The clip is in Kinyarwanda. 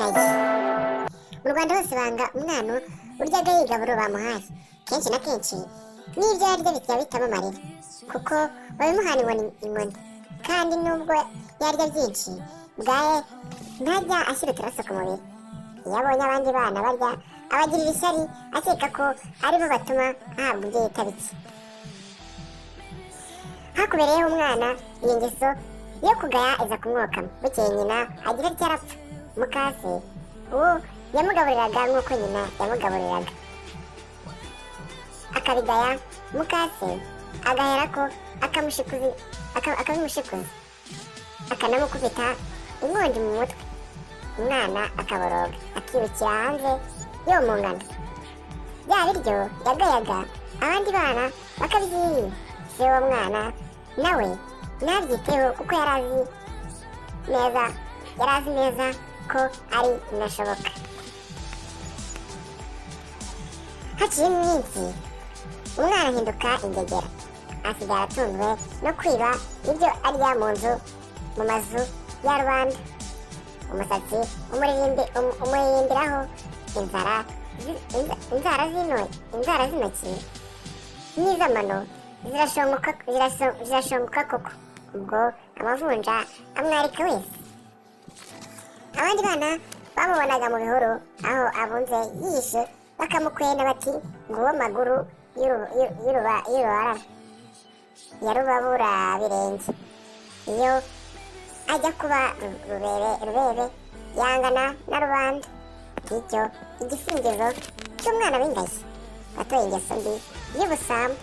ingagi. Mu Rwanda hose banga umwana uryaga yigaburo bamuhaye, kenshi na kenshi n'ibyo yarya bijya bitamo amarira, kuko babimuhana inkoni, kandi nubwo yarya byinshi bwaye ntajya ashyira uturaso ku mubiri. Iyo abonye abandi bana barya abagirira ishyari, akeka ko aribo batuma ahabwa ibyo yitabitse. Hakubereyeho umwana iyo ngeso yo kugaya iza kumwokama. Bukeye nyina agira atya arapfa. Mukase uwo yamugaburiraga nk'uko nyina yamugaburiraga, akabigaya. Mukase agaherako akabimushikuza, akanamukubita inkongi mu mutwe. Umwana akaboroga, akirukira hanze yomongana. Bya biryo yagayaga abandi bana bakabyirira. Se uwo mwana nawe ntabyiteho, kuko yari azi neza ko ari inashoboka. Haciye iminsi umwana ahinduka ingegera, asigara atunzwe no kwiba ibyo arya mu mazu ya rubanda. Umusatsi umuririmbiraho, inzara z'intoki n'iz'amano zirashonguka koko. Ubwo amavunja amwarika wese. Abandi bana bamubonaga mu bihuru aho abunze yihishe, bakamukwena bati nguwo amaguru y'urubarara ya rubabura birenge. Iyo ajya kuba rubebe yangana na rubanda. Ngicyo igisingizo cy'umwana w'ingagi watoye ingeso mbi y'ubusambo.